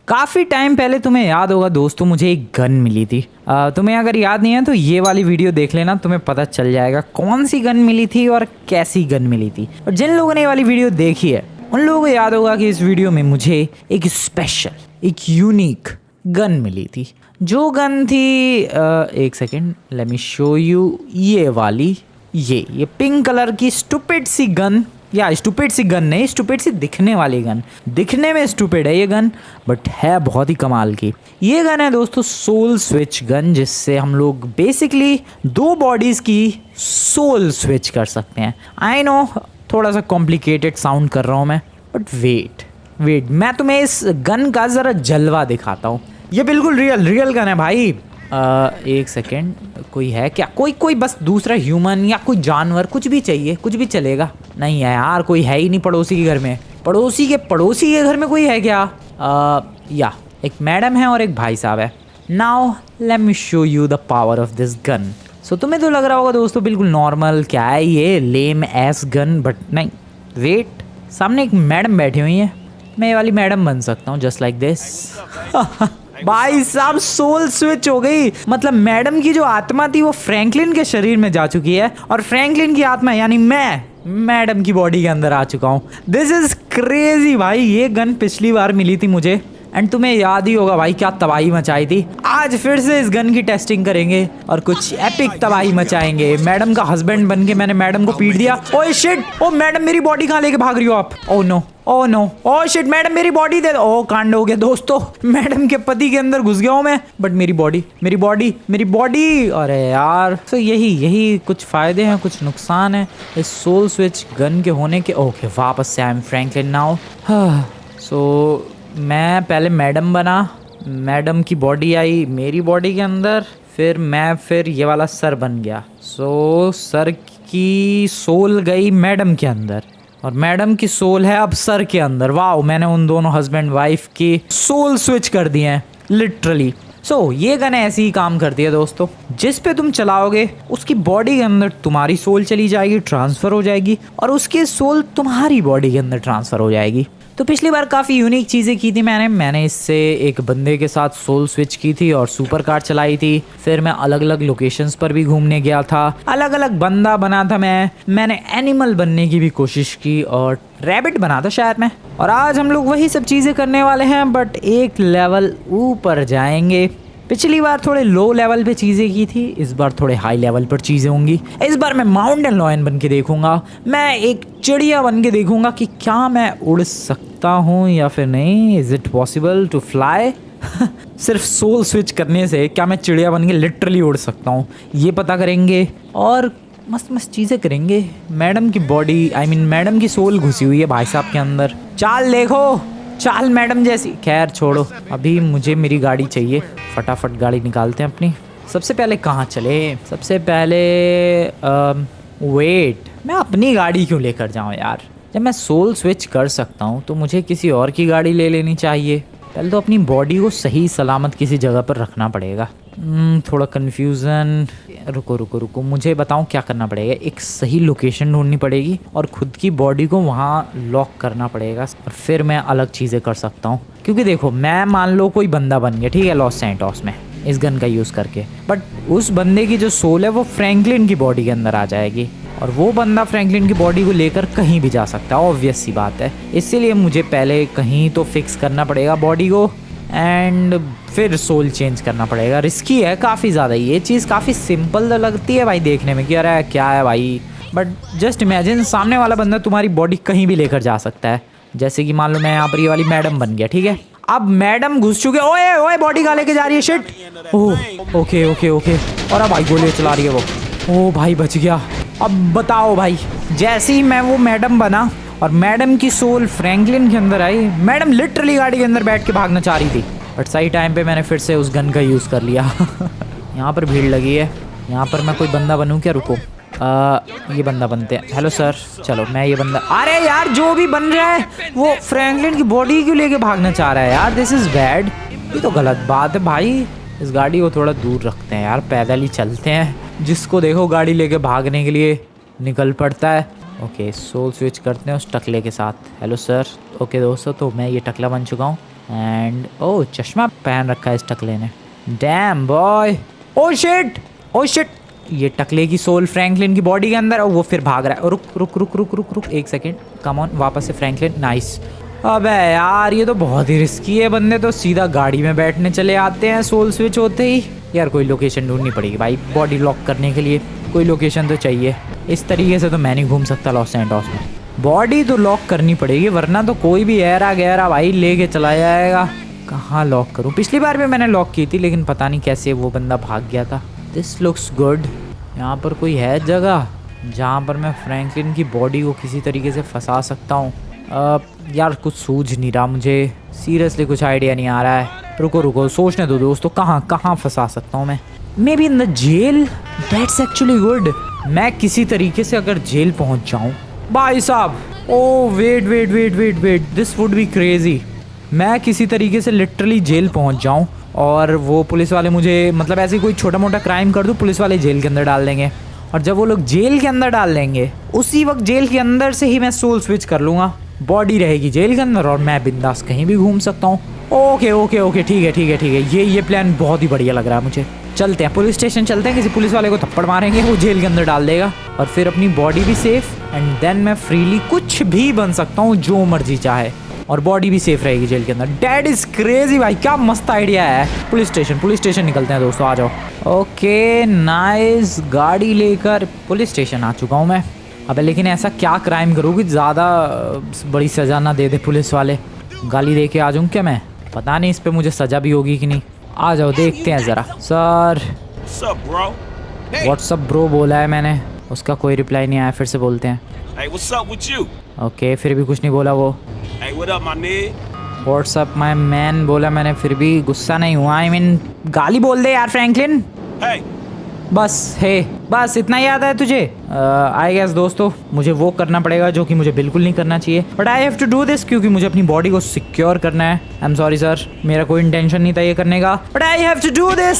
काफ़ी टाइम पहले तुम्हें याद होगा दोस्तों, मुझे एक गन मिली थी। तुम्हें अगर याद नहीं है तो ये वाली वीडियो देख लेना, तुम्हें पता चल जाएगा कौन सी गन मिली थी और कैसी गन मिली थी। और जिन लोगों ने ये वाली वीडियो देखी है उन लोगों को याद होगा कि इस वीडियो में मुझे एक स्पेशल, एक यूनिक गन मिली थी। जो गन थी एक second, late me show you. ये वाली, ये पिंक कलर की स्टूपिड सी गन, या स्टूपिड सी गन नहीं, स्टूपिड सी दिखने वाली गन। दिखने में स्टूपिड है ये गन, बट है बहुत ही कमाल की। ये गन है दोस्तों सोल स्विच गन, जिससे हम लोग बेसिकली दो बॉडीज़ की सोल स्विच कर सकते हैं। आई नो थोड़ा सा कॉम्प्लिकेटेड साउंड कर रहा हूँ मैं, बट वेट मैं तुम्हें इस गन का ज़रा जलवा दिखाता हूँ। ये बिल्कुल रियल गन है भाई। एक सेकेंड, कोई है क्या? कोई बस दूसरा ह्यूमन या कोई जानवर, कुछ भी चाहिए, कुछ भी चलेगा। नहीं है यार, कोई है ही नहीं पड़ोसी के घर में। पड़ोसी के घर में कोई है क्या? या एक मैडम है और एक भाई साहब है। Now let me show you the power of this gun. So तुम्हें तो लग रहा होगा दोस्तों बिल्कुल नॉर्मल, क्या है ये लेम एस गन, बट नहीं, वेट, सामने एक मैडम बैठी हुई है। मैं ये वाली मैडम बन सकता हूँ जस्ट लाइक दिस। भाई साहब सोल स्विच हो गई। मतलब मैडम की जो आत्मा थी वो फ्रैंकलिन के शरीर में जा चुकी है, और फ्रैंकलिन की आत्मा यानी मैं मैडम की बॉडी के अंदर आ चुका हूँ। दिस इज क्रेजी भाई। ये गन पिछली बार मिली थी मुझे, एंड तुम्हें याद ही होगा भाई क्या तबाही मचाई थी। आज फिर से इस गन की टेस्टिंग करेंगे और कुछ एपिक तबाही मचाएंगे। मैडम का हस्बैंड बन के मैंने मैडम को पीट दिया। ओए शिट, ओ मैडम मेरी बॉडी कहाँ लेके भाग रही हो आप? Oh no, oh shit, madam मेरी बॉडी दे दो। ओ कांड हो गया दोस्तों, मैडम के पति के अंदर घुस गया हूँ मैं, बट मेरी बॉडी। अरे यार, तो यही कुछ फायदे हैं, कुछ नुकसान है इस सोल स्विच गन के होने के। ओके, वापस से आई एम फ्रैंकलिन नाउ। सो मैं पहले मैडम बना, मैडम की बॉडी आई मेरी बॉडी के अंदर, फिर ये वाला सर बन गया। सो सर की सोल गई मैडम के अंदर, और मैडम की सोल है अब सर के अंदर। वाओ, मैंने उन दोनों हस्बैंड वाइफ की सोल स्विच कर दिए हैं लिटरली। सो ये गन ऐसी ही काम करती है दोस्तों, जिस पे तुम चलाओगे उसकी बॉडी के अंदर तुम्हारी सोल चली जाएगी, ट्रांसफ़र हो जाएगी, और उसकी सोल तुम्हारी बॉडी के अंदर ट्रांसफ़र हो जाएगी। तो पिछली बार काफ़ी यूनिक चीज़ें की थी मैंने इससे एक बंदे के साथ सोल स्विच की थी और सुपर कार चलाई थी। फिर मैं अलग अलग लोकेशंस पर भी घूमने गया था, अलग अलग बंदा बना था मैंने एनिमल बनने की भी कोशिश की और रैबिट बना था शायद मैं। और आज हम लोग वही सब चीज़ें करने वाले हैं, बट एक लेवल ऊपर जाएंगे। पिछली बार थोड़े लो लेवल पे चीज़ें की थी, इस बार थोड़े हाई लेवल पर चीज़ें होंगी। इस बार मैं माउंटेन लॉयन बन के देखूंगा, मैं एक चिड़िया बन के देखूंगा कि क्या मैं उड़ सकता हूँ या फिर नहीं। Is it possible to fly? सिर्फ सोल स्विच करने से क्या मैं चिड़िया बन के लिटरली उड़ सकता हूँ, ये पता करेंगे और मस्त मस्त चीज़ें करेंगे। मैडम की बॉडी, मैडम की सोल घुसी हुई है भाई साहब के अंदर। चाल देखो, चाल मैडम जैसी। खैर छोड़ो, अभी मुझे मेरी गाड़ी चाहिए, फटाफट गाड़ी निकालते हैं अपनी। सबसे पहले कहाँ चले? सबसे पहले वेट, मैं अपनी गाड़ी क्यों लेकर जाऊँ यार? जब मैं सोल स्विच कर सकता हूँ तो मुझे किसी और की गाड़ी ले लेनी चाहिए। पहले तो अपनी बॉडी को सही सलामत किसी जगह पर रखना पड़ेगा। थोड़ा कन्फ्यूज़न। रुको, मुझे बताऊँ क्या करना पड़ेगा। एक सही लोकेशन ढूंढनी पड़ेगी और ख़ुद की बॉडी को वहाँ लॉक करना पड़ेगा, और फिर मैं अलग चीज़ें कर सकता हूँ। क्योंकि देखो, मैं मान लो कोई बंदा बन गया, ठीक है, लॉस सैंटोस में इस गन का यूज़ करके, बट उस बंदे की जो सोल है वो फ्रैंकलिन की बॉडी के अंदर आ जाएगी, और वो बंदा फ्रैंकलिन की बॉडी को लेकर कहीं भी जा सकता है, ऑब्वियस सी बात है। इसीलिए मुझे पहले कहीं तो फिक्स करना पड़ेगा बॉडी को, एंड फिर सोल चेंज करना पड़ेगा। रिस्की है काफ़ी ज़्यादा। ये चीज़ काफ़ी सिंपल लगती है भाई देखने में कि अरे क्या है भाई, बट जस्ट इमेजिन सामने वाला बंदा तुम्हारी बॉडी कहीं भी लेकर जा सकता है। जैसे कि मान लो मैं यहाँ पर ये वाली मैडम बन गया, ठीक है, अब मैडम घुस चुके। ओए बॉडी कहाँ लेके जा रही है? शिट। Oh okay. और अब भाई गोली चला रही है वो। ओ भाई बच गया। अब बताओ भाई, जैसे ही मैं वो मैडम बना और मैडम की सोल फ्रैंकलिन के अंदर आई, मैडम लिटरली गाड़ी के अंदर बैठ के भागना चाह रही थी, बट सही टाइम पे मैंने फिर से उस गन का यूज़ कर लिया। यहाँ पर भीड़ लगी है, यहाँ पर मैं कोई बंदा बनूँ क्या? रुको, ये बंदा बनते हैं। हेलो सर, चलो मैं ये बंदा। अरे यार, जो भी बन रहा है वो फ्रैंकलिन की बॉडी क्यों लेके भागना चाह रहा है यार? This is bad. ये तो गलत बात है भाई। इस गाड़ी को थोड़ा दूर रखते हैं यार, पैदल ही चलते हैं। जिसको देखो गाड़ी लेके भागने के लिए निकल पड़ता है। ओके, सोल स्विच करते हैं उस टकले के साथ। Hello sir. ओके दोस्तों, तो मैं ये टकला बन चुका हूँ एंड ओ चश्मा पहन रखा है इस टकले ने। डैम बॉय, ओ शिट, ओ शिट, ये टकले की सोल फ्रैंकलिन की बॉडी के अंदर। और वो फिर भाग रहा है। रुक रुक रुक रुक रुक रुक एक सेकेंड, कम ऑन, वापस से फ्रैंकलिन। नाइस। अबे यार ये तो बहुत ही रिस्की है, बंदे तो सीधा गाड़ी में बैठने चले आते हैं सोल स्विच होते ही। यार कोई लोकेशन ढूंढनी पड़ेगी भाई बॉडी लॉक करने के लिए, कोई लोकेशन तो चाहिए। इस तरीके से तो मैं नहीं घूम सकता लॉस सैंटोस में, बॉडी तो लॉक करनी पड़ेगी वरना तो कोई भी ऐरा गहरा भाई लेके चला जाएगा। कहाँ लॉक करूँ? पिछली बार भी मैंने लॉक की थी लेकिन पता नहीं कैसे वो बंदा भाग गया था। This looks good. यहाँ पर कोई है जगह जहाँ पर मैं फ्रैंकलिन की बॉडी को किसी तरीके से फंसा सकता हूँ? यार कुछ सूझ नहीं रहा मुझे, सीरियसली कुछ आइडिया नहीं आ रहा है। रुको रुको सोचने दो दोस्तों, कहाँ फंसा सकता हूँ मैं? Maybe in the jail, that's actually good. मैं किसी तरीके से अगर जेल पहुँच जाऊँ भाई साहब, oh wait wait wait wait wait, this would be crazy. मैं किसी तरीके से लिटरली जेल पहुँच जाऊँ और वो पुलिस वाले मुझे, मतलब ऐसे कोई छोटा मोटा क्राइम कर दूँ, पुलिस वाले जेल के अंदर डाल देंगे। और जब वो लोग जेल के अंदर डाल देंगे उसी वक्त जेल के अंदर से ही मैं सोल स्विच कर लूँगा, बॉडी रहेगी जेल के अंदर और मैं बिंदास कहीं भी घूम सकता हूँ। ओके ओके ओके, ठीक है ठीक है ठीक है, ये प्लान बहुत ही बढ़िया लग रहा है मुझे। चलते हैं पुलिस स्टेशन, चलते हैं, किसी पुलिस वाले को थप्पड़ मारेंगे, वो जेल के अंदर डाल देगा और फिर अपनी बॉडी भी सेफ एंड देन मैं फ्रीली कुछ भी बन सकता हूँ जो मर्जी चाहे और बॉडी भी सेफ रहेगी जेल के अंदर। डैट इज क्रेजी भाई, क्या मस्त आइडिया है। पुलिस स्टेशन निकलते हैं दोस्तों, आ जाओ। ओके नाइस, गाड़ी लेकर पुलिस स्टेशन आ चुका हूँ मैं। अबे लेकिन ऐसा क्या क्राइम करूँ कि ज़्यादा बड़ी सज़ा ना दे दे पुलिस वाले? गाली दे के आ जाऊँ क्या मैं? पता नहीं इस पर मुझे सज़ा भी होगी कि नहीं। आ जाओ देखते हैं ज़रा। सर व्हाट्सअप ब्रो बोला है मैंने, उसका कोई रिप्लाई नहीं आया, फिर से बोलते हैं। ओके फिर भी कुछ नहीं बोला वो। व्हाट्सअप माय मैन बोला मैंने, फिर भी गुस्सा नहीं हुआ। आई मीन गाली बोल दे यार फ्रैंकलिन। बस इतना ही याद है तुझे? आई गेस दोस्तों मुझे वो करना पड़ेगा जो कि मुझे बिल्कुल नहीं करना चाहिए, but I have to do this क्योंकि मुझे अपनी बॉडी को सिक्योर करना है। आई एम सॉरी सर, मेरा कोई इंटेंशन नहीं था ये करने का, but I have to do this.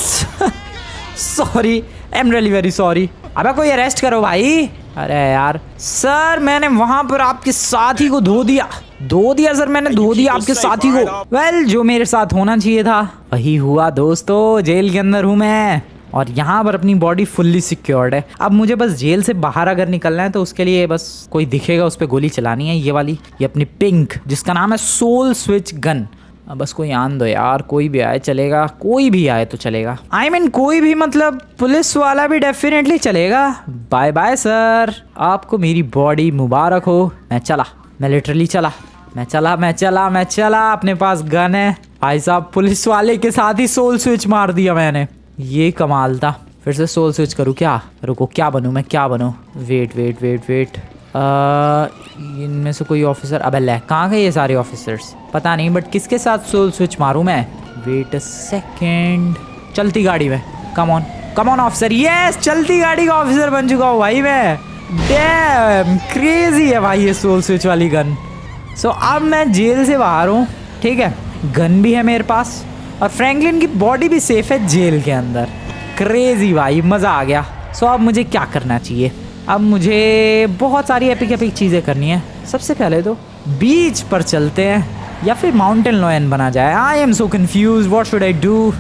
Sorry, I am really very sorry. अबे कोई अरेस्ट करो भाई। अरे यार सर मैंने वहां पर आपके साथी को धो दिया सर, मैंने धो दिया आपके साथी को। वेल जो मेरे साथ होना चाहिए था वही हुआ दोस्तों, जेल के अंदर हूँ मैं और यहाँ पर अपनी बॉडी फुल्ली सिक्योर्ड है। अब मुझे बस जेल से बाहर अगर निकलना है तो उसके लिए बस कोई दिखेगा उस पर गोली चलानी है, ये वाली, ये अपनी पिंक जिसका नाम है सोल स्विच गन। अब बस कोई आन दो यार, कोई भी आए चलेगा, कोई भी आए तो चलेगा। आई मीन कोई भी मतलब पुलिस वाला भी डेफिनेटली चलेगा। बाय बाय सर, आपको मेरी बॉडी मुबारक हो। मैं चला, मैं लिटरली चला, मैं चला, अपने पास गन है भाई साहब। पुलिस वाले के साथ ही सोल स्विच मार दिया मैंने, ये कमाल था। फिर से सोल स्विच करूँ क्या? रुको क्या बनूँ मैं, क्या बनूँ? वेट इनमें से कोई ऑफिसर, अबे ले कहाँ गए ये सारे ऑफिसर्स? पता नहीं, बट किसके साथ सोल स्विच मारूँ मैं? वेट अ सेकेंड, चलती गाड़ी में, कम ऑन ऑफिसर। यस, चलती गाड़ी का ऑफिसर बन चुका हूँ भाई मैं। डैम क्रेजी है भाई ये सोल स्विच वाली गन। सो अब मैं जेल से बाहर हूँ, ठीक है, गन भी है मेरे पास और फ्रैंकलिन की बॉडी भी सेफ है जेल के अंदर। क्रेजी भाई, मज़ा आ गया। सो अब मुझे क्या करना चाहिए? अब मुझे बहुत सारी एपिक चीज़ें करनी है। सबसे पहले तो बीच पर चलते हैं या फिर माउंटेन लॉयन बना जाए। I am so confuse, what should I do?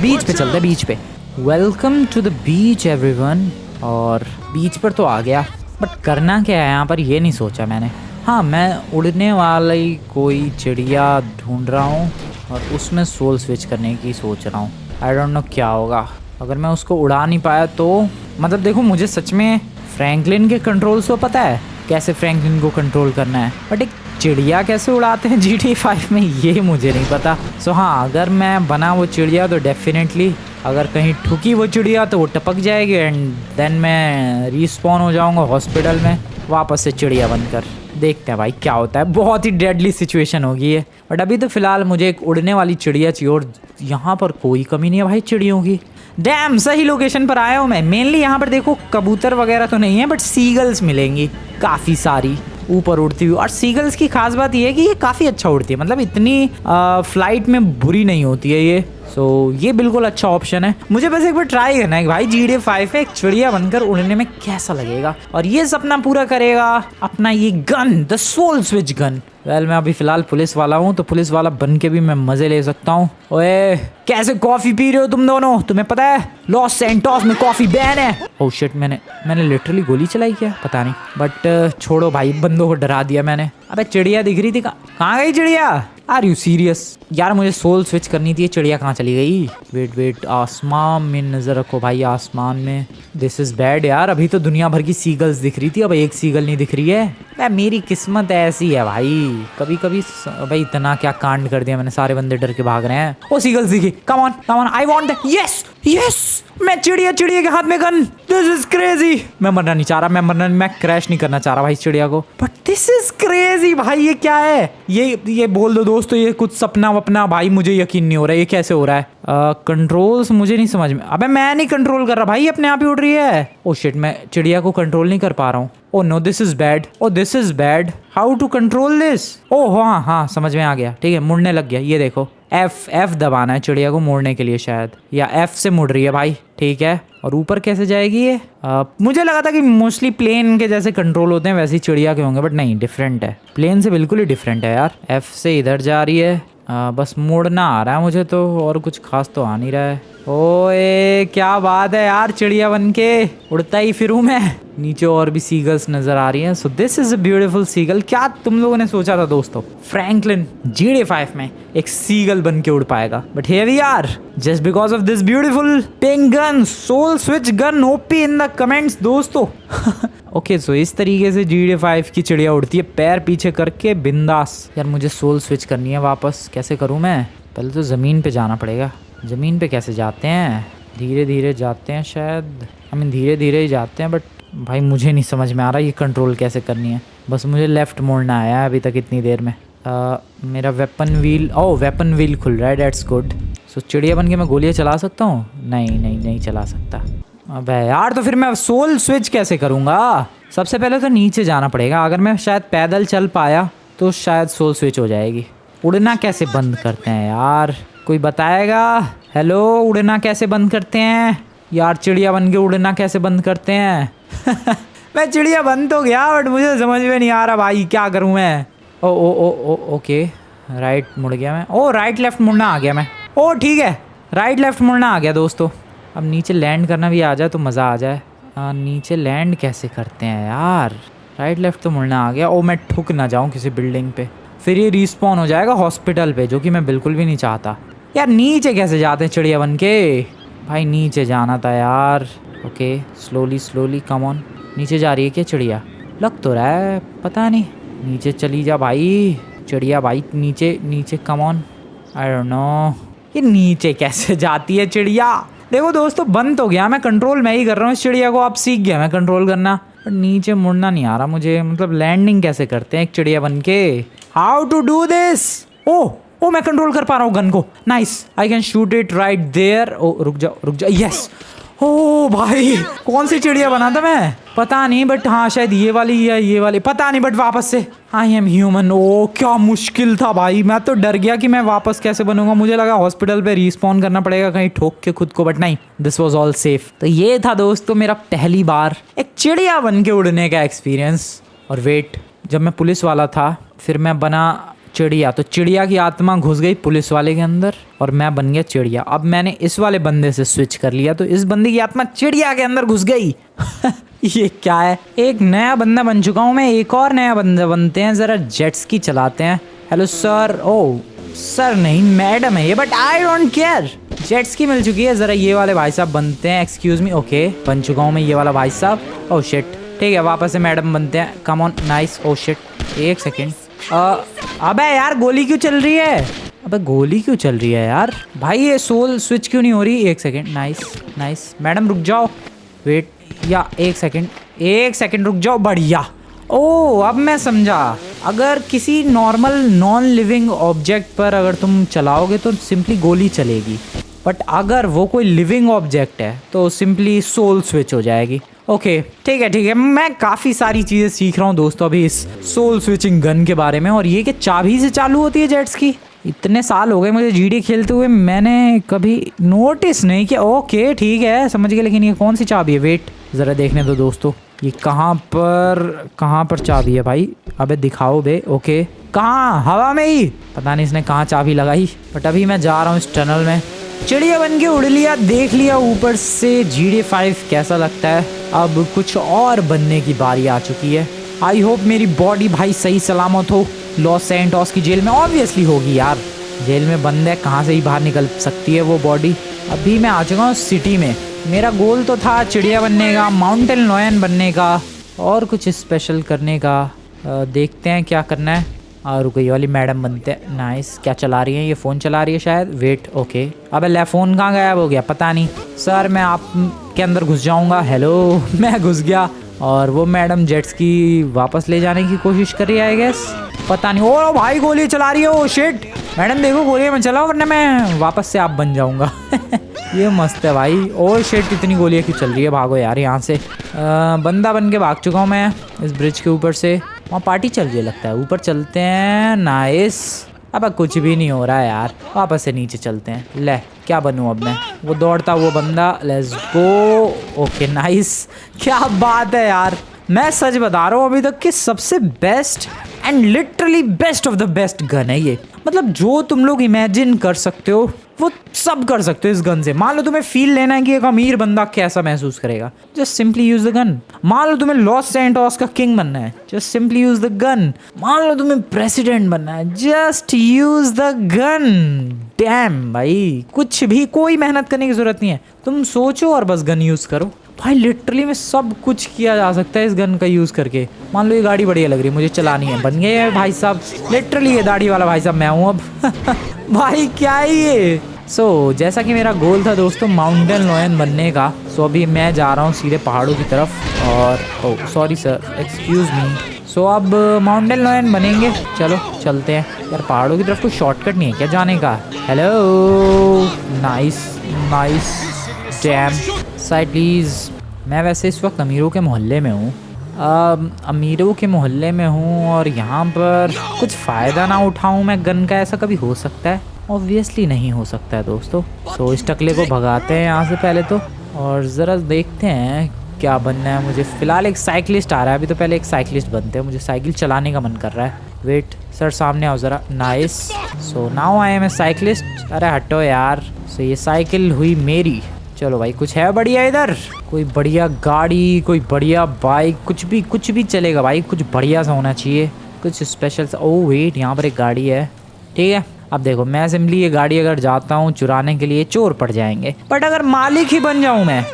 Beach पे चलते हैं, बीच पे। Welcome to the beach everyone. और बीच पर तो आ गया, बट करना क्या है यहाँ पर ये नहीं सोचा मैंने। हाँ, मैं उड़ने वाली कोई चिड़िया ढूंढ रहा हूँ और उसमें सोल स्विच करने की सोच रहा हूँ। आई डोंट नो क्या होगा अगर मैं उसको उड़ा नहीं पाया तो। मतलब देखो मुझे सच में फ्रैंकलिन के कंट्रोल्स तो पता है कैसे फ्रैंकलिन को कंट्रोल करना है, बट एक चिड़िया कैसे उड़ाते हैं GTA 5 में ये मुझे नहीं पता। सो हाँ, अगर मैं बना वो चिड़िया तो डेफिनेटली अगर कहीं ठुकी वो चिड़िया तो वो टपक जाएगी एंड देन मैं रिस्पॉन हो जाऊंगा हॉस्पिटल में वापस से चिड़िया बनकर। देखते हैं भाई क्या होता है, बहुत ही डेडली सिचुएशन होगी ये, बट अभी तो फिलहाल मुझे एक उड़ने वाली चिड़िया चाहिए और यहाँ पर कोई कमी नहीं है भाई चिड़ियों की। डैम सही लोकेशन पर आया हूँ मैं। मेनली यहाँ पर देखो कबूतर वगैरह तो नहीं है बट सीगल्स मिलेंगी काफ़ी सारी ऊपर उड़ती हुई। और सीगल्स की खास बात ये है कि ये काफ़ी अच्छा उड़ती है, मतलब इतनी फ्लाइट में बुरी नहीं होती है ये। सो ये बिल्कुल अच्छा ऑप्शन है। मुझे बस एक बार ट्राई करना है भाई GTA 5 में एक चिड़िया बनकर उड़ने में कैसा लगेगा, और ये सपना पूरा करेगा अपना ये gun, the soul switch gun. Well मैं अभी फिलहाल पुलिस वाला हूँ, तो पुलिस वाला बन के भी मैं मजे ले सकता हूँ। ओए कैसे कॉफी पी रहे हो तुम दोनों, तुम्हें पता है लॉस सैंटोस में कॉफी बैन है। ओह शिट, मैंने लिटरली गोली चलाई क्या पता नहीं, बट छोड़ो भाई, बंदों को डरा दिया मैंने। अबे चिड़िया दिख रही थी, कहाँ गई चिड़िया? आर यू सीरियस यार, मुझे सोल स्विच करनी थी, चिड़िया कहाँ चली गई? वेट आसमान में नजर रखो भाई, आसमान में। दिस इज बैड यार, अभी तो दुनिया भर की सीगल्स दिख रही थी, अब एक सीगल नहीं दिख रही है। मेरी किस्मत ऐसी है भाई, कभी कभी भाई इतना क्या कांड कर दिया मैंने, सारे बंदे डर के भाग रहे हैं। ओ सीगल्स दिखी, come on I want that. Yes yes, मैं चिड़िया के हाथ में गन, दिस इज क्रेजी। मैं मरना नहीं चाह रहा, मैं क्रैश नहीं करना चाह रहा भाई चिड़िया को, बट दिस इज क्रेजी भाई। ये क्या है? ये बोल दो दोस्तों, ये कुछ सपना वपना भाई, मुझे यकीन नहीं हो रहा है ये कैसे हो रहा है। कंट्रोल्स मुझे नहीं समझ में। अबे मैं नहीं कंट्रोल कर रहा भाई, अपने आप ही उड़ रही है। ओ शिट, मैं चिड़िया को कंट्रोल नहीं कर पा रहा हूँ। Oh no, this is bad, oh this is bad, how to control this? Oh हाँ समझ में आ गया, ठीक है मुड़ने लग गया। ये देखो F दबाना है चिड़िया को मोड़ने के लिए शायद, या F से मुड़ रही है भाई, ठीक है। और ऊपर कैसे जाएगी ये? मुझे लगा था कि मोस्टली प्लेन के जैसे कंट्रोल होते हैं वैसे ही चिड़िया के होंगे, बट नहीं, डिफरेंट है, प्लेन से बिल्कुल ही डिफरेंट है यार। F से इधर जा रही है, बस मोड़ना आ रहा है मुझे तो, और कुछ खास तो आ नहीं रहा है। ओए क्या बात है यार, चिड़िया बनके उड़ता ही फिरूं मैं। नीचे और भी सीगल्स नजर आ रही हैं। So this is a beautiful seagull. क्या तुम लोगों ने सोचा था दोस्तों फ्रैंकलिन GTA 5 में एक सीगल बन के उड़ पाएगा? But here we are, just because of this beautiful pink gun, soul switch gun, OP in the comments दोस्तों। ओके सो इस तरीके से GTA 5 की चिड़िया उड़ती है, पैर पीछे करके बिंदास। यार मुझे सोल स्विच करनी है वापस, कैसे करूँ मैं? पहले तो ज़मीन पे जाना पड़ेगा। ज़मीन पे कैसे जाते हैं? धीरे धीरे जाते हैं शायद, धीरे धीरे ही जाते हैं, बट भाई मुझे नहीं समझ में आ रहा ये कंट्रोल कैसे करनी है। बस मुझे लेफ़्ट मोड़ना आया है अभी तक इतनी देर में। मेरा वेपन व्हील खुल रहा है, डेट्स गुड। सो चिड़िया बन के मैं गोलियाँ चला सकता हूँ? नहीं चला सकता। अबे यार, तो फिर मैं सोल स्विच कैसे करूँगा? सबसे पहले तो नीचे जाना पड़ेगा। अगर मैं शायद पैदल चल पाया तो शायद सोल स्विच हो जाएगी। उड़ना कैसे बंद करते हैं यार, कोई बताएगा? हेलो, उड़ना कैसे बंद करते हैं यार? चिड़िया बन के उड़ना कैसे बंद करते हैं? मैं चिड़िया बन तो गया, बट मुझे समझ में नहीं आ रहा भाई, क्या करूँ मैं? ओके, राइट मुड़ गया मैं। ओ राइट लेफ्ट मुड़ना आ गया मैं। ओ ठीक है, राइट लेफ्ट मुड़ना आ गया दोस्तों। अब नीचे लैंड करना भी आ जाए तो मज़ा आ जाए। नीचे लैंड कैसे करते हैं यार? राइट लेफ्ट तो मुड़ना आ गया। ओ मैं ठुक ना जाऊँ किसी बिल्डिंग पे, फिर ये रिस्पॉन हो जाएगा हॉस्पिटल पे, जो कि मैं बिल्कुल भी नहीं चाहता। यार नीचे कैसे जाते हैं चिड़िया बन के? भाई नीचे जाना था यार। Okay slowly come on. नीचे जा रही है क्या चिड़िया? लग तो रहा है, पता नहीं। नीचे चली जा भाई चिड़िया भाई, नीचे come on. I don't know ये नीचे कैसे जाती है चिड़िया। देखो दोस्तों, बंद तो गया, मैं कंट्रोल मैं ही कर रहा हूँ इस चिड़िया को। अब सीख गया मैं कंट्रोल करना, पर नीचे मुड़ना नहीं आ रहा मुझे। मतलब लैंडिंग कैसे करते हैं एक चिड़िया बन के? How to do this? Oh मैं कंट्रोल कर पा रहा हूँ गन को। Nice, I can shoot it right there. Oh रुक जाओ। यस। ओ भाई, कौन सी चिड़िया बना था मैं? पता नहीं, बट हाँ शायद ये वाली या ये वाली, पता नहीं, बट वापस से आई एम ह्यूमन। ओ क्या मुश्किल था भाई, मैं तो डर गया कि मैं वापस कैसे बनूंगा। मुझे लगा हॉस्पिटल पे रिस्पॉन करना पड़ेगा कहीं ठोक के खुद को, बट नहीं, दिस वाज ऑल सेफ। तो ये था दोस्तों मेरा पहली बार एक चिड़िया बन के उड़ने का एक्सपीरियंस। और वेट, जब मैं पुलिस वाला था फिर मैं बना चिड़िया, तो चिड़िया की आत्मा घुस गई पुलिस वाले के अंदर और मैं बन गया चिड़िया। अब मैंने इस वाले बंदे से स्विच कर लिया, तो इस बंदे की आत्मा चिड़िया के अंदर घुस गई। ये क्या है? एक नया बंदा बन चुका हूँ मैं, एक और नया बंदा बनते हैं, जरा जेट्स की चलाते हैं। Hello sir. ओ सर नहीं, मैडम है ये, but I don't care. Jets की मिल चुकी है, जरा ये वाले भाई साहब बनते हैं। एक्सक्यूज मी। ओके बन चुका हूँ मैं ये वाला भाई साहब। ओ शिट, ठीक है वापस से मैडम बनते हैं। Come on, nice. Oh shit, एक सेकेंड। अबे यार गोली क्यों चल रही है? अबे गोली क्यों चल रही है यार? भाई ये सोल स्विच क्यों नहीं हो रही? एक सेकेंड। नाइस। मैडम रुक जाओ, वेट, या एक सेकेंड रुक जाओ। बढ़िया। ओ अब मैं समझा, अगर किसी नॉर्मल नॉन लिविंग ऑब्जेक्ट पर अगर तुम चलाओगे तो सिंपली गोली चलेगी, बट अगर वो कोई लिविंग ऑब्जेक्ट है तो सिंपली सोल स्विच हो जाएगी। ओके ठीक है, मैं काफ़ी सारी चीज़ें सीख रहा हूँ दोस्तों अभी इस सोल स्विचिंग गन के बारे में। और ये कि चाबी से चालू होती है जेट्स की, इतने साल हो गए मुझे जीडी खेलते हुए, मैंने कभी नोटिस नहीं किया। ओके ठीक है समझ गए, लेकिन ये कौन सी चाबी है? वेट ज़रा देखने दो दोस्तों, ये कहाँ पर चाबी है भाई? अबे दिखाओ बे। ओके कहाँ? हवा में ही, पता नहीं इसने कहाँ चाबी लगाई। बट अभी मैं जा रहा हूँ इस टनल में। चिड़िया बन के उड़ लिया, देख लिया ऊपर से GTA 5 कैसा लगता है। अब कुछ और बनने की बारी आ चुकी है। आई होप मेरी बॉडी भाई सही सलामत हो लॉस सैंटोस की जेल में। ऑब्वियसली होगी यार, जेल में बंद है, कहाँ से ही बाहर निकल सकती है वो बॉडी। अभी मैं आ चुका हूँ सिटी में। मेरा गोल तो था चिड़िया बनने का, माउंटेन लॉयन बनने का, और कुछ स्पेशल करने का। देखते हैं क्या करना है। रुको, ये वाली मैडम बनते हैं। नाइस। क्या चला रही है? ये फ़ोन चला रही है शायद। Wait okay. अबे ले, फ़ोन कहाँ गायब हो गया? पता नहीं सर, मैं आप के अंदर घुस जाऊँगा। हेलो मैं घुस गया, और वो मैडम जेट्स की वापस ले जाने की कोशिश कर रही है आई गेस। पता नहीं। ओ भाई गोली चला रही है। ओ शिट, मैडम देखो गोली में चलाओ वरना मैं वापस से आप बन जाऊँगा। ये मस्त है भाई। ओ शिट, इतनी गोलियाँ क्यों चल रही है? भागो यार यहाँ से। बंदा बन के भाग चुका हूँ मैं इस ब्रिज के ऊपर से। वहाँ पार्टी चल रही है लगता है, ऊपर चलते हैं। नाइस। अब कुछ भी नहीं हो रहा है यार, वापस से नीचे चलते हैं। ले क्या बनूं अब मैं? वो दौड़ता हुआ बंदा। Let's go. Okay nice. क्या बात है यार, मैं सच बता रहा हूँ अभी तक कि सबसे best and literally best of the best gun है ये। मतलब जो तुम लोग इमेजिन कर सकते हो वो सब कर सकते हो इस गन से। मान लो तुम्हें फील लेना है कि एक अमीर बंदा कैसा महसूस करेगा, just simply use the gun. मान लो तुम्हें लॉस सैंटोस का किंग बनना है, just simply use the gun. मान लो तुम्हें प्रेसिडेंट बनना है, just use the gun. Dam भाई, कुछ भी, कोई मेहनत करने की जरूरत नहीं है। तुम सोचो और बस गन यूज करो भाई। लिटरली में सब कुछ किया जा सकता है इस गन का यूज करके। मान लो ये गाड़ी बढ़िया लग रही है, मुझे चलानी है, बन गए भाई साहब। लिटरली ये दाढ़ी वाला भाई साहब मैं हूँ अब। भाई क्या है ये? जैसा कि मेरा गोल था दोस्तों माउंटेन लॉयन बनने का, अभी मैं जा रहा हूँ सीधे पहाड़ों की तरफ। और सॉरी सर, एक्सक्यूज मी। अब माउंटेन लॉयन बनेंगे। चलो चलते हैं यार पहाड़ों की तरफ। कोई शॉर्टकट नहीं है क्या जाने का? Hello. Nice nice. Dam side please. मैं वैसे इस वक्त अमीरों के मोहल्ले में हूँ। अमीरों के मोहल्ले में हूँ और यहाँ पर कुछ फ़ायदा ना उठाऊँ मैं गन का, ऐसा कभी हो सकता है? ऑब्वियसली नहीं हो सकता है दोस्तों। इस टकले को भगाते हैं यहाँ से पहले तो, और ज़रा देखते हैं क्या बनना है मुझे। फ़िलहाल एक साइकिलिस्ट आ रहा है, अभी तो पहले एक साइकिलिस्ट बनते हैं। मुझे साइकिल चलाने का मन कर रहा है। वेट सर, सामने आओ ज़रा। Nice. Now I am a cyclist. अरे हटो यार। ये साइकिल हुई मेरी। चलो भाई, कुछ है बढ़िया इधर? कोई बढ़िया गाड़ी, कोई बढ़िया बाइक, कुछ भी चलेगा भाई। कुछ बढ़िया सा होना चाहिए, कुछ स्पेशल सा। ओह वेट, यहाँ पर एक गाड़ी है। ठीक है, अब देखो मैं सिंपली ये गाड़ी अगर जाता हूँ चुराने के लिए, चोर पड़ जाएंगे। बट अगर मालिक ही बन जाऊँ मैं,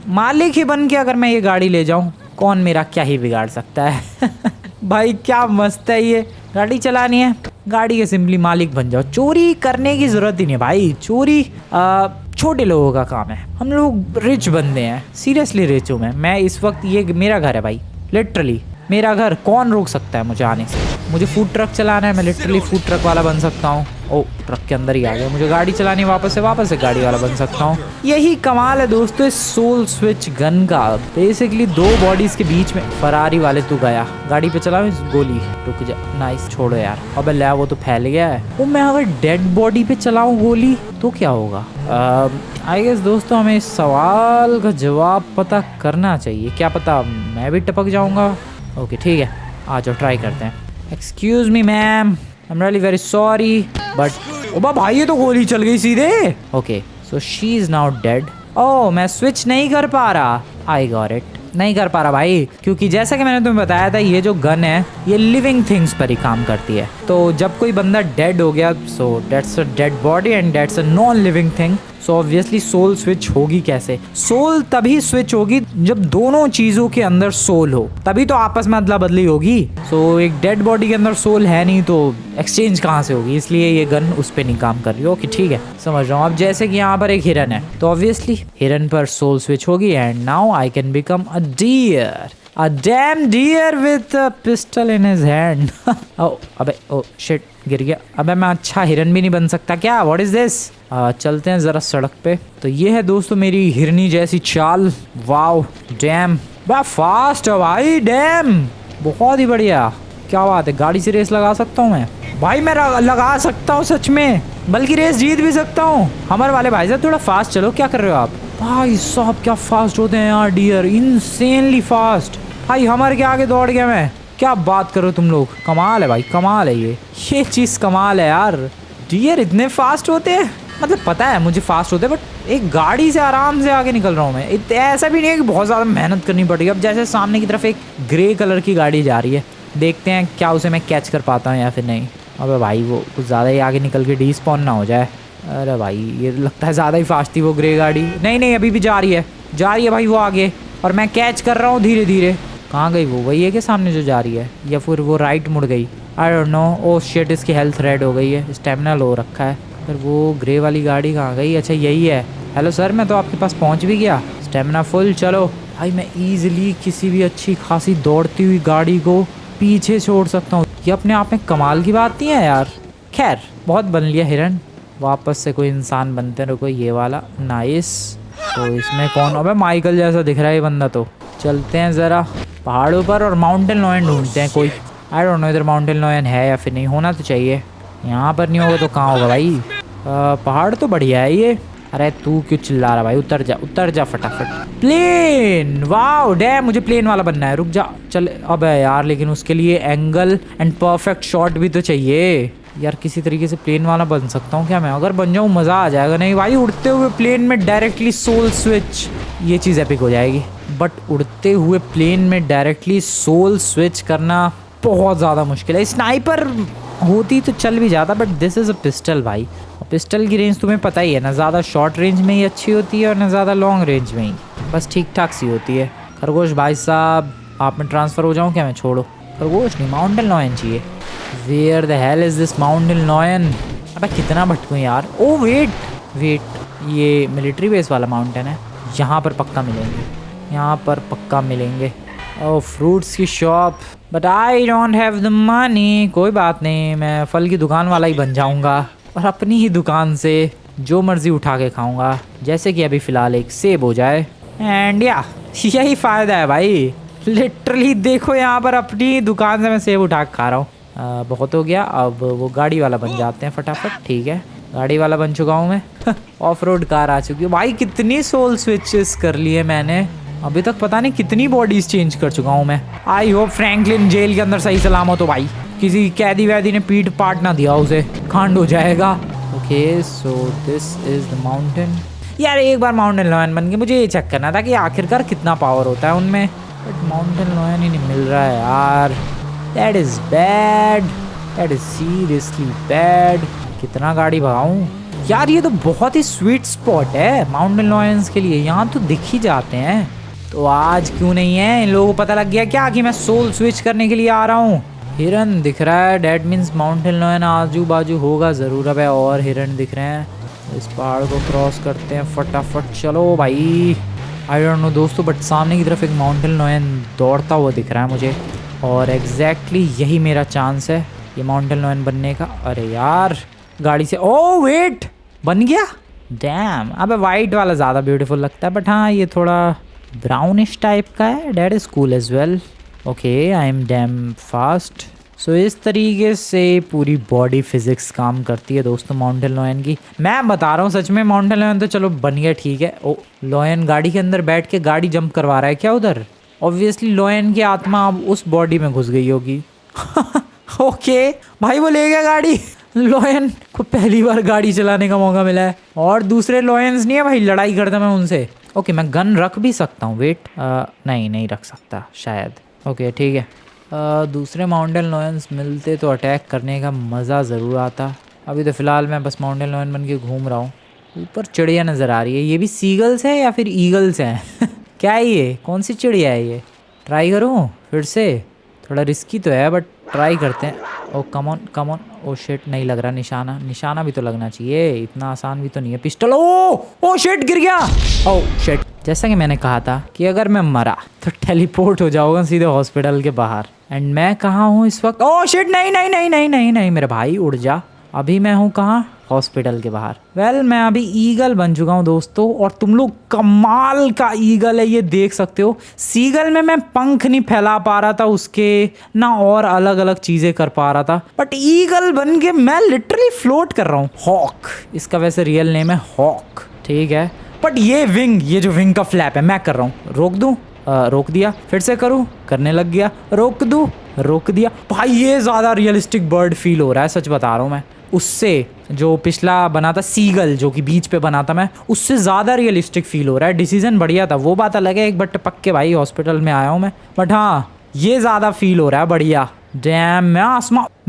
मालिक ही बन के अगर मैं ये गाड़ी ले जाऊँ, कौन मेरा क्या ही बिगाड़ सकता है? भाई क्या मस्त है ये। गाड़ी चलानी है, गाड़ी के सिंपली मालिक बन जाओ। चोरी करने की ज़रूरत ही नहीं भाई। चोरी छोटे लोगों का काम है। हम लोग रिच बंदे हैं, सीरियसली रिच हूँ मैं इस वक्त। ये मेरा घर है भाई, लिटरली मेरा घर। कौन रोक सकता है मुझे आने से? मुझे फूड ट्रक चलाना है, मैं लिटरली फूड ट्रक वाला बन सकता हूँ। ओ ट्रक के अंदर ही आ गया। मुझे गाड़ी चलानी, वापस से गाड़ी वाला बन सकता हूँ। यही कमाल है दोस्तों इस सोल स्विच गन का। बेसिकली दो बॉडीज के बीच में। फरारी वाले तू गया, गाड़ी पे चलाओ गोली। रुक जा। नाइस, छोड़ो यार। अबे ले, वो तो फैल गया है। वो मैं अगर डेड बॉडी पे चलाऊं गोली तो क्या होगा? आई गेस दोस्तों हमें इस सवाल का जवाब पता करना चाहिए। क्या पता मैं भी टपक जाऊंगा। ओके ठीक है, आ जाओ ट्राई करते हैं। Excuse me ma'am, I am really very sorry but. ओबा भाई, ये तो गोली चल गई सीधे। Okay she is now dead. Oh मैं स्विच नहीं कर पा रहा। आई गॉट इट, नहीं कर पा रहा भाई, क्योंकि जैसा कि मैंने तुम्हें बताया था ये जो गन है ये लिविंग थिंग्स पर ही काम करती है। तो जब कोई बंदा डेड हो गया, so that's a dead body and that's a non living thing. So obviously soul switch होगी कैसे? सोल तभी स्विच होगी जब दोनों चीजों के अंदर सोल हो, तभी तो आपस में अदला बदली होगी। सो एक डेड बॉडी के अंदर सोल है नहीं तो एक्सचेंज कहाँ से होगी? इसलिए ये गन उस पर नहीं काम कर रही। ओके ठीक है, समझ रहा हूँ। अब जैसे कि यहाँ पर एक हिरन है तो ऑब्वियसली हिरन पर सोल स्विच होगी and now I can become a deer, a damn deer with a pistol in his hand. अबे शिट, गिर गया। अबे मैं अच्छा हिरन भी नहीं बन सकता क्या? What is this? चलते हैं जरा सड़क पे। तो ये है दोस्तों मेरी हिरनी जैसी चाल। वाओ डैम, बड़ा फास्ट है भाई। डैम, बहुत ही बढ़िया। क्या बात है, गाड़ी से रेस लगा सकता हूँ मैं। भाई मैं लगा सकता हूँ सच में, बल्कि रेस जीत भी सकता हूँ। हमारे वाले भाई साहब थोड़ा फास्ट चलो, क्या कर रहे हो आप? भाई साहब क्या फास्ट होते हैं यार डियर, इनसेनली फास्ट। भाई हमारे के आगे दौड़ गया मैं, क्या बात करो तुम लोग, कमाल है भाई, कमाल है ये चीज़ कमाल है यार। डियर इतने फास्ट होते हैं, मतलब पता है मुझे फास्ट होते हैं, बट एक गाड़ी से आराम से आगे निकल रहा हूँ मैं। ऐसा भी नहीं है कि बहुत ज़्यादा मेहनत करनी पड़ेगी। अब जैसे सामने की तरफ एक ग्रे कलर की गाड़ी जा रही है, देखते हैं क्या उसे मैं कैच कर पाता हूँ या फिर नहीं। अबे भाई वो कुछ ज़्यादा ही आगे निकल के डिस्पॉन ना हो जाए। अरे भाई ये लगता है ज़्यादा ही फास्ट थी वो ग्रे गाड़ी। नहीं अभी भी जा रही है भाई वो आगे, और मैं कैच कर रहा हूँ धीरे धीरे। कहाँ गई वो? वही है कि सामने जो जा रही है, या फिर वो राइट मुड़ गई? I don't know. Oh shit, इसकी हेल्थ रेड हो गई है, स्टेमिना लो रखा है। पर वो ग्रे वाली गाड़ी कहाँ गई? अच्छा यही है। हेलो सर, मैं तो आपके पास पहुँच भी गया, स्टेमिना फुल। चलो भाई मैं ईजिली किसी भी अच्छी खासी दौड़ती हुई गाड़ी को पीछे छोड़ सकता हूँ। ये अपने आप में कमाल की बात नहीं है यार। खैर बहुत बन लिया हिरन, वापस से कोई इंसान बनते रहो। ये वाला नाइस। तो इसमें कौन? अबे माइकल जैसा दिख रहा है ये बंदा। तो चलते हैं ज़रा पहाड़ों पर और माउंटेन लॉयन ढूंढते हैं कोई। आई डोंट नो इधर माउंटेन लॉयन है या फिर नहीं, होना तो चाहिए। यहाँ पर नहीं होगा तो कहाँ होगा भाई? पहाड़ तो बढ़िया है ये। अरे तू क्यों चिल्ला रहा भाई? उतर जा फटाफट। प्लेन, वाओ डैम, मुझे प्लेन वाला बनना है। रुक जा, चल। अबे यार लेकिन उसके लिए एंगल एंड परफेक्ट शॉट भी तो चाहिए यार। किसी तरीके से प्लेन वाला बन सकता हूँ क्या मैं? अगर बन जाऊँ मज़ा आ जाएगा। नहीं भाई, उड़ते हुए प्लेन में डायरेक्टली सोल स्विच, ये चीज़ एपिक हो जाएगी। बट उड़ते हुए प्लेन में डायरेक्टली सोल स्विच करना बहुत ज़्यादा मुश्किल है। स्नाइपर होती तो चल भी जाता, but this is a pistol भाई। और पिस्टल की रेंज तुम्हें पता ही है ना, ज़्यादा शॉर्ट रेंज में ही अच्छी होती है और ना ज़्यादा लॉन्ग रेंज में ही, बस ठीक ठाक सी होती है। खरगोश भाई साहब, आप में ट्रांसफ़र हो जाऊँ क्या मैं? छोड़ो, खरगोश नहीं, माउंटेन लॉयन चाहिए। Where the hell is this mountain lion? अबे कितना भटकूँ यार। ओ वेट, ये मिलिट्री बेस वाला माउंटेन है। यहाँ पर पक्का मिलेंगे। ओह फ्रूट्स की shop, but I don't have the money. कोई बात नहीं, मैं फल की दुकान वाला ही बन जाऊंगा और अपनी ही दुकान से जो मर्जी उठा के खाऊंगा। जैसे कि अभी फ़िलहाल एक सेब हो जाए, एंड या यही फ़ायदा है भाई। लिटरली देखो यहाँ पर अपनी दुकान से मैं सेब उठा के खा रहा हूँ। बहुत हो गया, अब वो गाड़ी वाला बन जाते हैं फटाफट। ठीक है, गाड़ी वाला बन चुका हूँ मैं। ऑफ रोड कार आ चुकी है भाई। कितनी सोल स्विचेस कर लिए मैंने अभी तक, पता नहीं कितनी बॉडीज चेंज कर चुका हूँ मैं। आई होप फ्रैंकलिन जेल के अंदर सही सलामत हो भाई, किसी कैदी वैदी ने पीट पाट ना दिया उसे, कांड हो जाएगा। Okay so this is the mountain. यार एक बार माउंटेन लॉयन बन के मुझे ये चेक करना था कि आखिरकार कितना पावर होता है उनमें, बट माउंटेन लॉयन ही नहीं मिल रहा है यार। That is bad, that is seriously bad. कितना गाड़ी भगाऊँ यार? ये तो बहुत ही स्वीट स्पॉट है माउंटेन लॉयंस के लिए, यहाँ तो दिख ही जाते हैं। तो आज क्यों नहीं है? इन लोगों को पता लग गया क्या कि मैं सोल स्विच करने के लिए आ रहा हूँ? हिरन दिख रहा है, डैट मीन्स माउंटेन लॉयन आजू बाजू होगा ज़रूर। अब और हिरन दिख रहे हैं। इस पहाड़ को क्रॉस करते हैं फटाफट। चलो भाई, आई डोंट नो दोस्तों, बट सामने की तरफ एक माउंटेन लॉयन दौड़ता हुआ दिख रहा है मुझे, और एग्जैक्टली यही मेरा चांस है ये माउंटेन लॉयन बनने का। अरे यार गाड़ी से, ओह वेट, बन गया। डैम, अबे वाइट वाला ज़्यादा ब्यूटीफुल लगता है, बट हाँ ये थोड़ा ब्राउनिश टाइप का है। That is cool as well. Okay I am damn fast. So इस तरीके से पूरी बॉडी फिजिक्स काम करती है दोस्तों माउंटेन लॉयन की। मैं बता रहा हूँ सच में, माउंटेन लॉयन तो चलो बन गया ठीक है। ओ लॉयन गाड़ी के अंदर बैठ के गाड़ी जंप करवा रहा है क्या उधर? ऑब्वियसली लॉयन की आत्मा अब उस बॉडी में घुस गई होगी। ओके भाई वो ले गया गाड़ी। लॉयन को पहली बार गाड़ी चलाने का मौका मिला है, और दूसरे लॉयंस नहीं है भाई, लड़ाई करता मैं उनसे। ओके मैं गन रख भी सकता हूँ, वेट नहीं रख सकता शायद। ओके ठीक है, दूसरे माउंटेन लॉयंस मिलते तो अटैक करने का मज़ा ज़रूर आता। अभी तो फ़िलहाल मैं बस माउंटेन लॉयन बन के घूम रहा हूँ। ऊपर चिड़िया नज़र आ रही है, ये भी सीगल्स है या फिर ईगल्स हैं? क्या है ये, कौन सी चिड़िया है ये? ट्राई करूँ फिर से? थोड़ा रिस्की तो है बट ट्राई करते हैं। ओ कम ऑन। ओ शिट, नहीं लग रहा निशाना भी तो लगना चाहिए, इतना आसान भी तो नहीं है पिस्टल। ओ शिट, गिर गया। ओ शिट, जैसा कि मैंने कहा था कि अगर मैं मरा तो टेलीपोर्ट हो जाऊंगा सीधे हॉस्पिटल के बाहर। एंड मैं कहाँ हूँ इस वक्त? ओ शिट, नहीं मेरे भाई, उड़ जा। अभी मैं हूँ कहाँ? हॉस्पिटल के बाहर। वेल मैं अभी ईगल बन चुका हूँ दोस्तों, और तुम लोग कमाल का ईगल है ये देख सकते हो। सीगल में मैं पंख नहीं फैला पा रहा था उसके, ना और अलग अलग चीजें कर पा रहा था, बट ईगल बन के मैं लिटरली फ्लोट कर रहा हूँ। हॉक इसका वैसे रियल नेम है, हॉक, ठीक है। बट ये विंग, ये जो विंग का फ्लैप है मैं कर रहा हूँ। रोक दूं, रोक दिया, फिर से करूँ, करने लग गया, रोक दूं, रोक दिया। भाई ये ज़्यादा रियलिस्टिक बर्ड फील हो रहा है, सच बता रहा हूँ मैं। उससे जो पिछला बना था सीगल, जो कि बीच पे बना था मैं, उससे ज़्यादा रियलिस्टिक फील हो रहा है। डिसीजन बढ़िया था, वो बात अलग है, एक बट पक्के भाई हॉस्पिटल में आया हूँ मैं, बट हाँ ये ज़्यादा फील हो रहा है बढ़िया। डैम,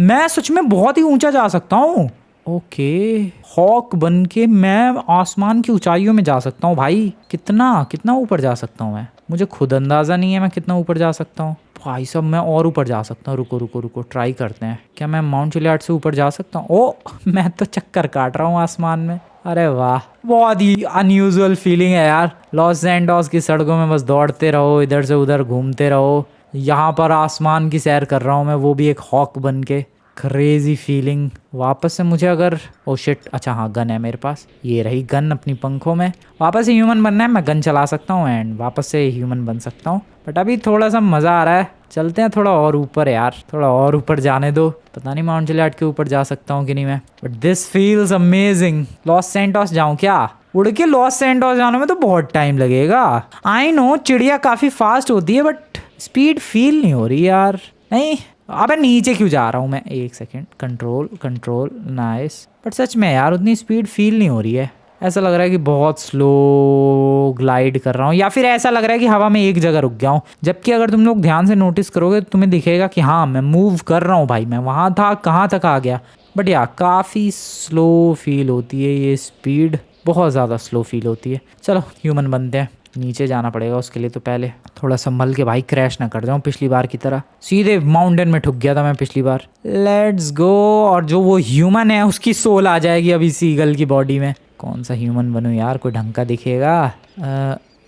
मैं सच में बहुत ही ऊंचा जा सकता हूँ। ओके, हॉक बन के मैं आसमान की ऊंचाइयों में जा सकता हूँ भाई। कितना ऊपर जा सकता हूँ मैं, मुझे खुद अंदाज़ा नहीं है मैं कितना ऊपर जा सकता हूँ भाई साहब। मैं और ऊपर जा सकता हूँ, रुको ट्राई करते हैं। क्या मैं माउंट चिलियाड से ऊपर जा सकता हूँ? ओ मैं तो चक्कर काट रहा हूँ आसमान में। अरे वाह, बहुत ही अनयूजुअल फीलिंग है यार। लॉस सैंटोस की सड़कों में बस दौड़ते रहो, इधर से उधर घूमते रहो। यहाँ पर आसमान की सैर कर रहा हूँ मैं, वो भी एक हॉक बन के। Crazy feeling. वापस से मुझे अगर, ओ शिट, अच्छा हाँ गन है मेरे पास, ये रही गन अपनी पंखों में। वापस से ह्यूमन बनना है, मैं गन चला सकता हूँ एंड वापस से ह्यूमन बन सकता हूँ। बट अभी थोड़ा सा मज़ा आ रहा है, चलते हैं थोड़ा और ऊपर यार, थोड़ा और ऊपर जाने दो। पता नहीं माउंट चिलियाड के ऊपर जा सकता हूँ कि नहीं मैं, but this feels amazing. Los Santos जाऊँ क्या? उड़ के लॉस सैंटोस जाने में तो बहुत टाइम लगेगा। आई नो चिड़िया काफ़ी फास्ट होती है, बट स्पीड फील नहीं हो रही यार। नहीं, अबे नीचे क्यों जा रहा हूँ मैं? एक सेकेंड, कंट्रोल, नाइस। बट सच में यार उतनी स्पीड फील नहीं हो रही है। ऐसा लग रहा है कि बहुत स्लो ग्लाइड कर रहा हूँ, या फिर ऐसा लग रहा है कि हवा में एक जगह रुक गया हूँ। जबकि अगर तुम लोग ध्यान से नोटिस करोगे तो तुम्हें दिखेगा कि हाँ मैं मूव कर रहा हूँ भाई, मैं वहाँ था, कहाँ तक आ गया। बट यार काफ़ी स्लो फील होती है ये स्पीड, बहुत ज़्यादा स्लो फील होती है। चलो ह्यूमन बनते हैं, नीचे जाना पड़ेगा उसके लिए, तो पहले थोड़ा संभल के भाई, क्रैश ना कर जाऊं पिछली बार की तरह। सीधे माउंटेन में ठुक गया था मैं पिछली बार। Let's go. और जो वो ह्यूमन है उसकी सोल आ जाएगी अभी सीगल की बॉडी में। कौन सा ह्यूमन बनूं यार, कोई ढंग का दिखेगा?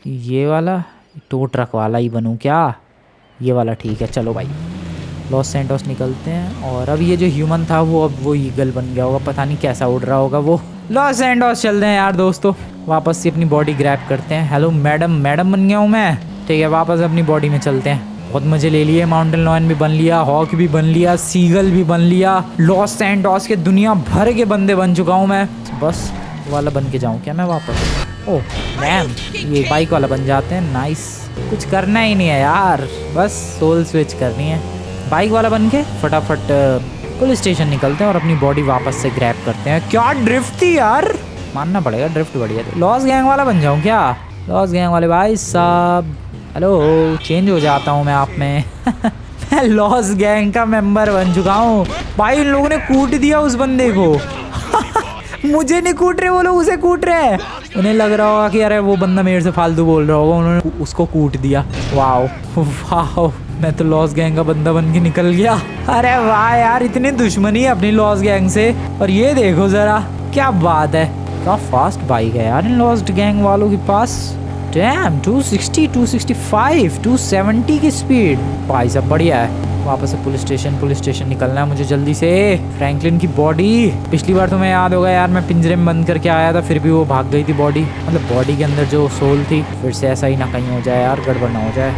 ये वाला, टो ट्रक वाला ही बनूं क्या? ये वाला ठीक है, चलो भाई लॉस सैंटोस निकलते हैं। और अब ये जो ह्यूमन था वो अब वो ईगल बन गया होगा, पता नहीं कैसा उड़ रहा होगा वो। लॉस सैंटोस चलते हैं यार दोस्तों, वापस से अपनी बॉडी ग्रैब करते हैं। हेलो मैडम बन गया हूँ मैं, ठीक है। वापस अपनी बॉडी में चलते हैं। बहुत मजे ले लिए, माउंटेन लॉयन भी बन लिया, हॉक भी बन लिया, सीगल भी बन लिया, लॉस सैंटोस के दुनिया भर के बंदे बन चुका हूँ मैं। बस वाला बन के जाऊँ क्या मैं वापस? ओह मैम, ये बाइक वाला बन जाते हैं, नाइस। कुछ करना ही नहीं है यार, बस सोल स्विच करनी है। बाइक वाला बन के फटाफट पुलिस स्टेशन निकलते हैं और अपनी बॉडी वापस से ग्रैब करते हैं। क्या ड्रिफ्ट थी यार, मानना पड़ेगा ड्रिफ्ट बढ़िया थी। लॉस गैंग वाला बन जाऊँ क्या? लॉस गैंग वाले भाई साहब, हेलो, चेंज हो जाता हूँ मैं आप में। मैं लॉस गैंग का मेंबर बन चुका हूँ भाई। इन लोगों ने कूट दिया उस बंदे को। मुझे नहीं कूट रहे वो लोग, उसे कूट रहे हैं। उन्हें लग रहा होगा कि अरे वो बंदा मेरे से फालतू बोल रहा होगा, उन्होंने उसको कूट दिया। वाह, मैं तो लॉस गैंग का बंदा बन के निकल गया। अरे वाह यार, इतनी दुश्मनी है अपनी लॉस गैंग से। और ये देखो जरा, क्या बात है, क्या फास्ट बाइक है यार इन लॉस्ट गैंग वालों के पास। डैम, 260, 265, 270 की स्पीड, भाई साहब बढ़िया है। वापस से पुलिस स्टेशन निकलना है मुझे जल्दी से। फ्रैंकलिन की बॉडी, पिछली बार तुम्हें याद होगा यार मैं पिंजरे में बंद करके आया था, फिर भी वो भाग गई थी बॉडी, मतलब बॉडी के अंदर जो सोल थी। फिर से ऐसा ही ना कहीं हो जाए यार, गड़बड़ ना हो जाए।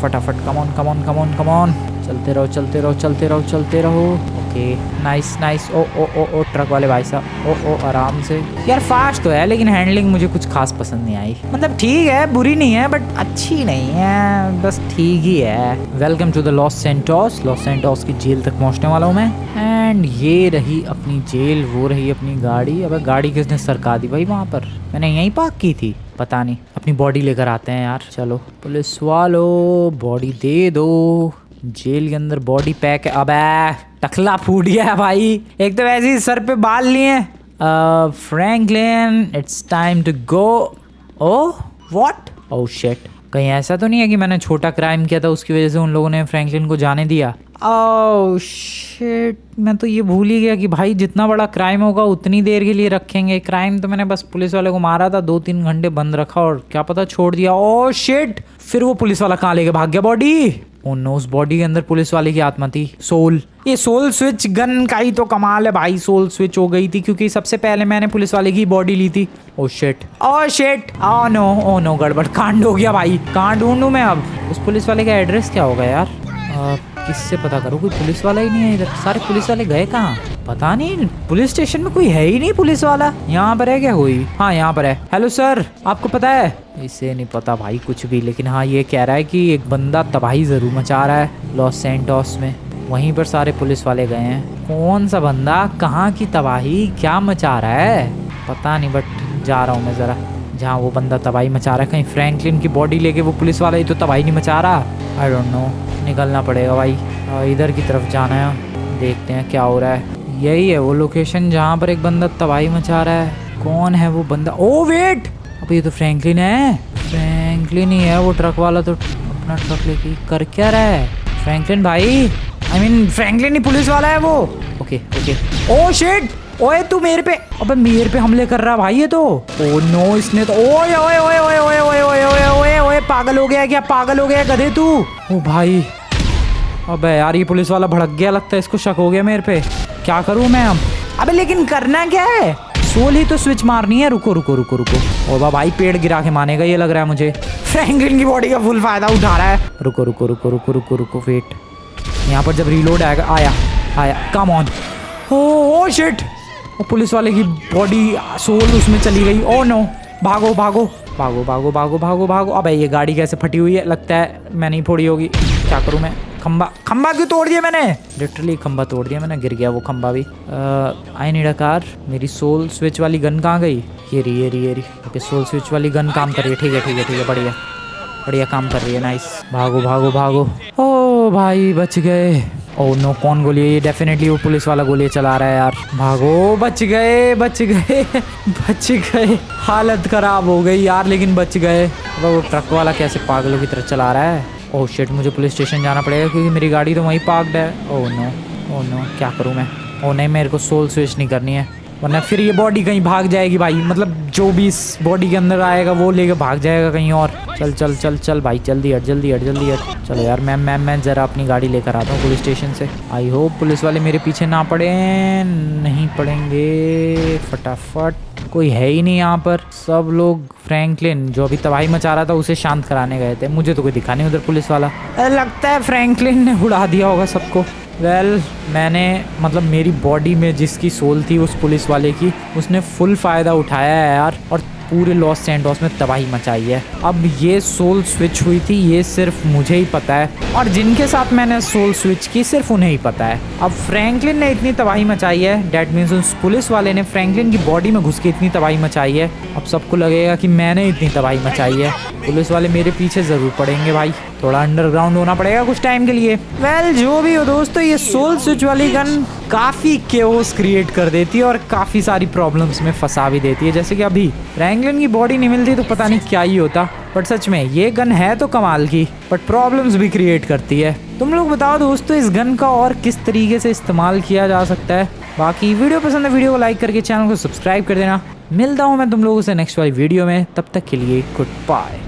फटाफट, कम ऑन, चलते रहो। Okay, nice. ओ ट्रक वाले भाई साहब, ओ आराम से। यार फास्ट तो है लेकिन हैंडलिंग मुझे कुछ खास पसंद नहीं आई। मतलब ठीक है, बुरी नहीं है, बट अच्छी नहीं है, बस ठीक ही है। Welcome to the Los Santos की जेल तक पहुंचने वाला हूँ मैं। एंड ये रही अपनी जेल, वो रही अपनी गाड़ी। अब गाड़ी किसने सरका दी भाई वहाँ पर? मैंने यहीं पार्क की थी, पता नहीं। अपनी बॉडी लेकर आते हैं यार, चलो। पुलिस वालों, बॉडी दे दो। जेल के अंदर बॉडी पैक है। अबे टकला फूट गया है भाई, एक तो वैसे ही सर पे बाल लिए। Franklin, it's time to go. Oh what, oh shit, कहीं ऐसा तो नहीं है कि मैंने छोटा क्राइम किया था उसकी वजह से उन लोगों ने फ्रैंकलिन को जाने दिया? ओह शिट, मैं तो ये भूल ही गया कि भाई जितना बड़ा क्राइम होगा उतनी देर के लिए रखेंगे। क्राइम तो मैंने बस पुलिस वाले को मारा था, 2-3 घंटे बंद रखा और क्या पता छोड़ दिया। ओह शिट, फिर वो पुलिस वाला कहाँ लेके भाग गया बॉडी? ओ नो, उस बॉडी के अंदर पुलिस वाले की आत्मा थी, सोल। ये सोल स्विच गन का ही तो कमाल है भाई, सोल स्विच हो गई थी क्योंकि सबसे पहले मैंने पुलिस वाले की बॉडी ली थी। Oh shit, oh shit, oh no, गड़बड़, कांड हो गया भाई। कहाँ ढूंढूं मैं अब? उस पुलिस वाले का एड्रेस क्या होगा यार? किससे पता करूँ? कोई पुलिस वाला ही नहीं है इधर। सारे पुलिस वाले गए कहाँ? पता नहीं, पुलिस स्टेशन में कोई है ही नहीं पुलिस वाला। यहाँ पर है क्या कोई? हाँ यहाँ पर है। हेलो सर, आपको पता है? इसे नहीं पता भाई कुछ भी, लेकिन हाँ ये कह रहा है कि एक बंदा तबाही जरूर मचा रहा है लॉस सैंटोस में। वहीं पर सारे पुलिस वाले गए हैं। कौन सा बंदा, कहाँ की तबाही, क्या मचा रहा है पता नहीं, बट जा रहा हूँ मैं ज़रा जहाँ वो बंदा तबाही मचा रहा है। कहीं फ्रैंकलिन की बॉडी लेके वो पुलिस वाला ही तो तबाही नहीं मचा रहा। आई डोंट नो, निकलना पड़ेगा भाई। इधर की तरफ जाना है, देखते हैं क्या हो रहा है। यही है वो लोकेशन जहाँ पर एक बंदा तबाही मचा रहा है। कौन है वो बंदा? ओ वेट, अब ये तो फ्रैंकलिन है। फ्रैंकलिन ही है वो ट्रक वाला, तो अपना ट्रक लेके कर क्या रहा है फ्रैंकलिन भाई? I mean Franklin he police वाला है वो। Okay okay. ओ शिट, ओए तू मेरे पे, अबे मेरे पे हमले कर रहा भाई ये तो। ओ नो, इसने तो ओए ओए ओए ओए ओए ओए ओए ओए ओए ओए, पागल हो गया क्या? पागल हो गया गधे तू? ओ भाई, अबे यार ये पुलिस वाला भड़क गया, लगता है इसको शक हो गया मेरे पे। क्या करूं मैं अब? अबे लेकिन करना क्या है? सोल ही तो स्विच मारनी है। रुको रुको रुको रुको। ओ भाई पेड़ गिरा के मानेगा ये लग रहा है मुझे। फ्रैंकलिन की बॉडी का फुल फायदा उठा रहा है। रुको रुको रुको रुको रुको रुको, वेट। यहाँ पर जब रीलोड आएगा, आया आया, come on. Oh shit, police वाले की बॉडी सोल उसमें चली गई। ओ नो, भागो भागो भागो भागो भागो भागो भागो। अबे ये गाड़ी कैसे फटी हुई है? लगता है मैंने ही फोड़ी होगी। क्या करूं मैं? खंबा क्यों तोड़ दिया मैंने? लिटरली खंबा तोड़ दिया मैंने, गिर गया वो खंबा भी। I need a car. मेरी सोल स्विच वाली गन कहाँ गई? ये रही। ओके, सोल स्विच वाली गन काम कर रही है। ठीक है, बढ़िया बढ़िया काम कर रही है। नाइस, भागो भागो भागो। ओ भाई बच गए। ओ नो, कौन गोली है ये? डेफिनेटली वो पुलिस वाला गोली चला रहा है यार। भागो, बच गए। हालत खराब हो गई यार, लेकिन बच गए। वो ट्रक वाला कैसे पागलों की तरह चला रहा है। ओह शिट, मुझे पुलिस स्टेशन जाना पड़ेगा क्योंकि मेरी गाड़ी तो वहीं पार्क्ड है। ओह नो, क्या करूँ मैं? ओह नहीं, मेरे को सोल स्विच नहीं करनी है, वरना फिर ये बॉडी कहीं भाग जाएगी भाई। मतलब जो भी इस बॉडी के अंदर आएगा वो लेके भाग जाएगा कहीं और। चल भाई, जल्दी हट। चलो यार, मैं ज़रा अपनी गाड़ी लेकर आता हूँ पुलिस स्टेशन से। आई होप पुलिस वाले मेरे पीछे ना पड़े। नहीं पड़ेंगे, फटाफट। कोई है ही नहीं यहाँ पर। सब लोग फ्रैंकलिन जो अभी तबाही मचा रहा था उसे शांत कराने गए थे। मुझे तो कोई दिखा नहीं उधर पुलिस वाला। लगता है फ्रैंकलिन ने उड़ा दिया होगा सबको। मैंने मतलब मेरी बॉडी में जिसकी सोल थी उस पुलिस वाले की, उसने फुल फ़ायदा उठाया है यार, और पूरे लॉस सैंटोस में तबाही मचाई है। अब ये सोल स्विच हुई थी ये सिर्फ मुझे ही पता है, और जिनके साथ मैंने सोल स्विच की सिर्फ उन्हें ही पता है। अब फ्रैंकलिन ने इतनी तबाही मचाई है, डेट मीन्स उस पुलिस वाले ने फ्रैंकलिन की बॉडी में घुस के इतनी तबाही मचाई है। अब सबको लगेगा कि मैंने इतनी तबाही मचाई है। पुलिस वाले मेरे पीछे ज़रूर पड़ेंगे भाई, थोड़ा अंडरग्राउंड होना पड़ेगा कुछ टाइम के लिए। जो भी हो दोस्तों, ये सोल स्विच वाली गन काफ़ी केओस क्रिएट कर देती है और काफ़ी सारी प्रॉब्लम्स में फंसा भी देती है। जैसे कि अभी फ्रैंकलिन की बॉडी नहीं मिलती तो पता नहीं क्या ही होता। बट सच में ये गन है तो कमाल की, बट प्रॉब्लम्स भी क्रिएट करती है। तुम लोग बताओ दोस्तों, इस गन का और किस तरीके से इस्तेमाल किया जा सकता है। बाकी वीडियो पसंद है, वीडियो को लाइक करके चैनल को सब्सक्राइब कर देना। मिलता हूँ मैं तुम लोगों से नेक्स्ट वाली वीडियो में, तब तक के लिए गुड बाय।